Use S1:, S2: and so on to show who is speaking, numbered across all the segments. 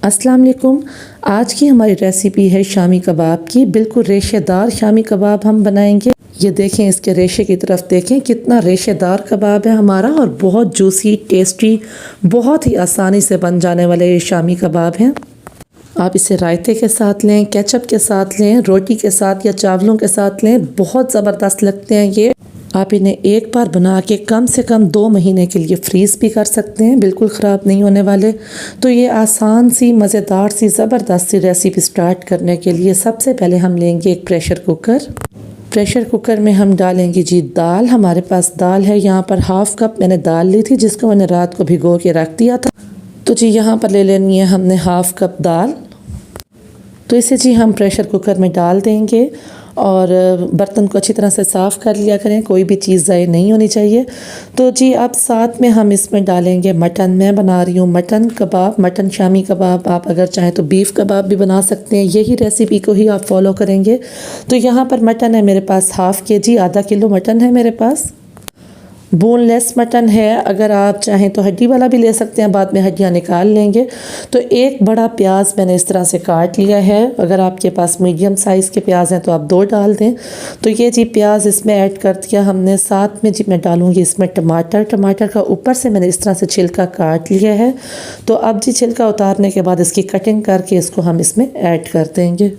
S1: अस्सलाम वालेकुम। आज की हमारी रेसिपी है शामी कबाब की। बिल्कुल रेशेदार शामी कबाब हम बनाएंगे। ये देखें, इसके रेशे की तरफ देखें, कितना रेशेदार कबाब है हमारा और बहुत जूसी टेस्टी, बहुत ही आसानी से बन जाने वाले ये शामी कबाब हैं। आप इसे रायते के साथ लें, केचप के साथ लें, रोटी के साथ या चावलों के साथ लें, बहुत ज़बरदस्त लगते हैं ये। आप इन्हें एक बार बना के कम से कम 2 महीने के लिए फ्रीज़ भी कर सकते हैं, बिल्कुल ख़राब नहीं होने वाले। तो ये आसान सी, मज़ेदार सी, ज़बरदस्त सी रेसिपी स्टार्ट करने के लिए सबसे पहले हम लेंगे एक प्रेशर कुकर। प्रेशर कुकर में हम डालेंगे जी दाल। हमारे पास दाल है यहाँ पर हाफ़ कप मैंने दाल ली थी, जिसको मैंने रात को भिगो के रख दिया था। तो जी यहाँ पर ले लेनी है हमने हाफ़ कप दाल। तो इसे जी हम प्रेशर कुकर में डाल देंगे और बर्तन को अच्छी तरह से साफ़ कर लिया करें, कोई भी चीज़ ज़ाय नहीं होनी चाहिए। तो जी अब साथ में हम इसमें डालेंगे मटन। मैं बना रही हूँ मटन कबाब, मटन शामी कबाब। आप अगर चाहें तो बीफ कबाब भी बना सकते हैं, यही रेसिपी को ही आप फॉलो करेंगे। तो यहाँ पर मटन है मेरे पास हाफ़ केजी, आधा किलो मटन है मेरे पास। बोनलेस मटन है, अगर आप चाहें तो हड्डी वाला भी ले सकते हैं, बाद में हड्डियां निकाल लेंगे। तो एक बड़ा प्याज मैंने इस तरह से काट लिया है। अगर आपके पास मीडियम साइज़ के प्याज हैं तो आप 2 डाल दें। तो ये जी प्याज इसमें ऐड कर दिया हमने। साथ में जी मैं डालूँगी इसमें टमाटर। टमाटर का ऊपर से मैंने इस तरह से छिलका काट लिया है। तो अब जी छिलका उतारने के बाद इसकी कटिंग करके इसको हम इसमें ऐड कर देंगे।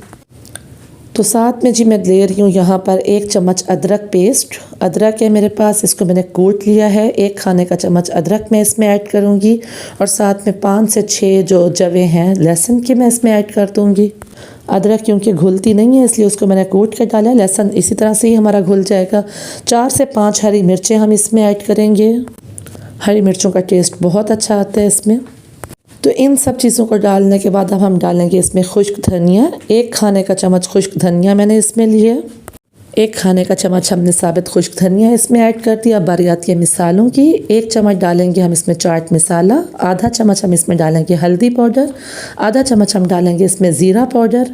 S1: तो साथ में जी मैं ले रही हूँ यहाँ पर 1 चम्मच अदरक पेस्ट। अदरक है मेरे पास, इसको मैंने कूट लिया है। 1 खाने का चम्मच अदरक मैं इसमें ऐड करूँगी और साथ में 5 से 6 जो जवे हैं लहसुन के मैं इसमें ऐड कर दूँगी। अदरक क्योंकि घुलती नहीं है इसलिए उसको मैंने कूट कर डाला है। लहसुन इसी तरह से ही हमारा घुल जाएगा। 4 से 5 हरी मिर्चें हम इसमें ऐड करेंगे। हरी मिर्चों का टेस्ट बहुत अच्छा आता है इसमें। तो इन सब चीज़ों को डालने के बाद अब हम डालेंगे इसमें खुश्क धनिया। 1 खाने का चम्मच खुश्क धनिया मैंने इसमें लिए। 1 खाने का चम्मच हमने साबित खुश्क धनिया इसमें ऐड कर दिया। अब बारी आती है मिसालों की। 1 चम्मच डालेंगे हम इसमें चाट मसाला, आधा चम्मच हम इसमें डालेंगे हल्दी पाउडर, आधा चम्मच हम डालेंगे इसमें ज़ीरा पाउडर,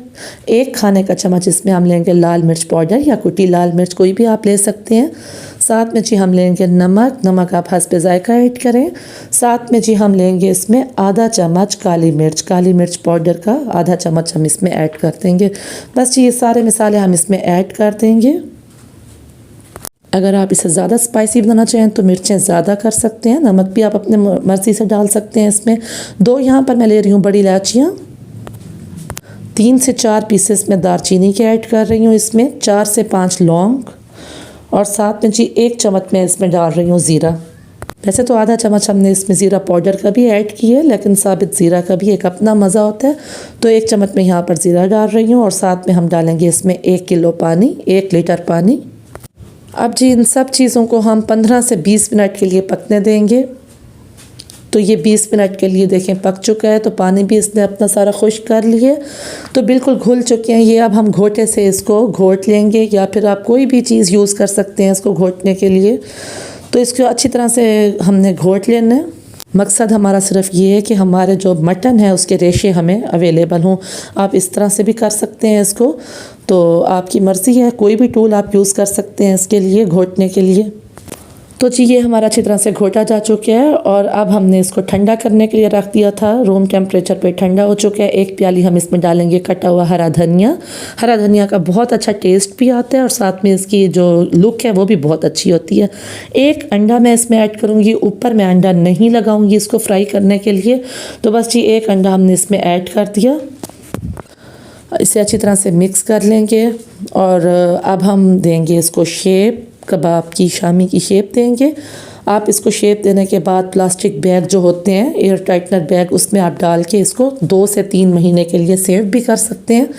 S1: 1 खाने का चम्मच इसमें हम लेंगे लाल मिर्च पाउडर या कुटी लाल मिर्च, कोई भी आप ले सकते हैं। साथ में जी हम लेंगे नमक। नमक आप हस्बे ज़ायका ऐड करें। साथ में जी हम लेंगे इसमें आधा चम्मच काली मिर्च पाउडर का आधा चम्मच हम इसमें ऐड कर देंगे। बस जी ये सारे मसाले हम इसमें ऐड कर देंगे। अगर आप इसे ज़्यादा स्पाइसी बनाना चाहें तो मिर्चें ज़्यादा कर सकते हैं। नमक भी आप अपने मर्ज़ी से डाल सकते हैं इसमें। 2 यहाँ पर मैं ले रही हूँ बड़ी इलायचियाँ। 3 से 4 पीसेस में दालचीनी के ऐड कर रही हूँ इसमें। 4 से 5 लौंग और साथ में जी 1 चम्मच मैं इसमें डाल रही हूँ ज़ीरा। वैसे तो आधा चम्मच हमने इसमें ज़ीरा पाउडर का भी ऐड किया है, लेकिन साबित ज़ीरा का भी एक अपना मज़ा होता है। तो 1 चम्मच में यहाँ पर ज़ीरा डाल रही हूँ और साथ में हम डालेंगे इसमें 1 किलो पानी, 1 लीटर पानी। अब जी इन सब चीज़ों को हम 15 से 20 मिनट के लिए पकने देंगे। तो ये 20 मिनट के लिए देखें पक चुका है। तो पानी भी इसने अपना सारा खुश्क कर लिए, तो बिल्कुल घुल चुके हैं ये। अब हम घोटे से इसको घोट लेंगे या फिर आप कोई भी चीज़ यूज़ कर सकते हैं इसको घोटने के लिए। तो इसको अच्छी तरह से हमने घोट लेना है। मकसद हमारा सिर्फ ये है कि हमारे जो मटन है उसके रेशे हमें अवेलेबल हों। आप इस तरह से भी कर सकते हैं इसको, तो आपकी मर्ज़ी है। कोई भी टूल आप यूज़ कर सकते हैं इसके लिए, घोटने के लिए। तो जी ये हमारा अच्छी तरह से घोटा जा चुका है और अब हमने इसको ठंडा करने के लिए रख दिया था। रूम टेम्परेचर पे ठंडा हो चुका है। 1 प्याली हम इसमें डालेंगे कटा हुआ हरा धनिया। हरा धनिया का बहुत अच्छा टेस्ट भी आता है और साथ में इसकी जो लुक है वो भी बहुत अच्छी होती है। 1 अंडा मैं इसमें ऐड करूँगी। ऊपर मैं अंडा नहीं लगाऊँगी इसको फ्राई करने के लिए। तो बस जी 1 अंडा हमने इसमें ऐड कर दिया। इसे अच्छी तरह से मिक्स कर लेंगे और अब हम देंगे इसको शेप, कबाब की शामी की शेप देंगे। आप इसको शेप देने के बाद प्लास्टिक बैग जो होते हैं, एयर टाइटनर बैग, उसमें आप डाल के इसको 2 से 3 महीने के लिए सेव भी कर सकते हैं।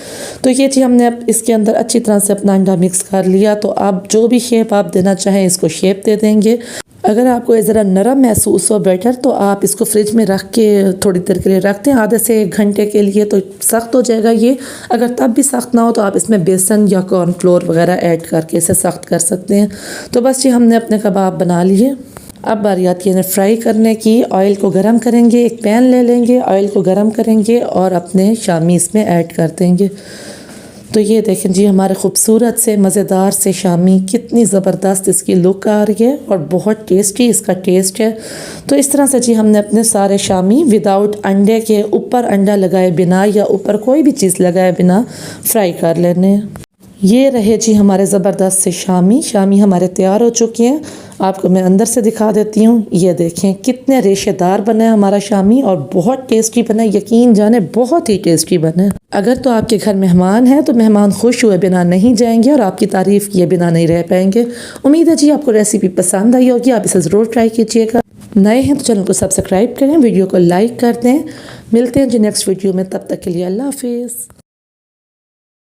S1: तो ये जी हमने अब इसके अंदर अच्छी तरह से अपना अंडा मिक्स कर लिया। तो आप जो भी शेप आप देना चाहें इसको शेप दे देंगे। अगर आपको ये ज़रा नरम महसूस हो बैटर तो आप इसको फ्रिज में रख के थोड़ी देर के लिए रख दें, आधे से 1 घंटे के लिए, तो सख्त हो जाएगा ये। अगर तब भी सख्त ना हो तो आप इसमें बेसन या कॉर्नफ्लोर वगैरह ऐड करके इसे सख्त कर सकते हैं। तो बस जी हमने अपने कबाब बना लिए। अब बारी आती है फ्राई करने की। ऑयल को गर्म करेंगे, एक पैन ले लेंगे, ऑयल को गर्म करेंगे और अपने शामी इसमें ऐड कर देंगे। तो ये देखें जी हमारे खूबसूरत से मज़ेदार से शामी कितनी ज़बरदस्त इसकी लुक आ रही है और बहुत टेस्टी इसका टेस्ट है। तो इस तरह से जी हमने अपने सारे शामी विदाउट अंडे के, ऊपर अंडा लगाए बिना या ऊपर कोई भी चीज़ लगाए बिना फ्राई कर लेने हैं। ये रहे जी हमारे ज़बरदस्त से शामी हमारे तैयार हो चुके हैं। आपको मैं अंदर से दिखा देती हूँ। ये देखें कितने रेशेदार बना है हमारा शामी और बहुत टेस्टी बना है, यकीन जाने बहुत ही टेस्टी बना है। अगर तो आपके घर मेहमान हैं तो मेहमान खुश हुए बिना नहीं जाएंगे और आपकी तारीफ़ किए बिना नहीं रह पाएंगे। उम्मीद है जी आपको रेसिपी पसंद आई होगी, आप इसे ज़रूर ट्राई कीजिएगा। नए हैं तो चैनल को सब्सक्राइब करें, वीडियो को लाइक कर दें। मिलते हैं जी नेक्स्ट वीडियो में, तब तक के लिए अल्लाह हाफिज़।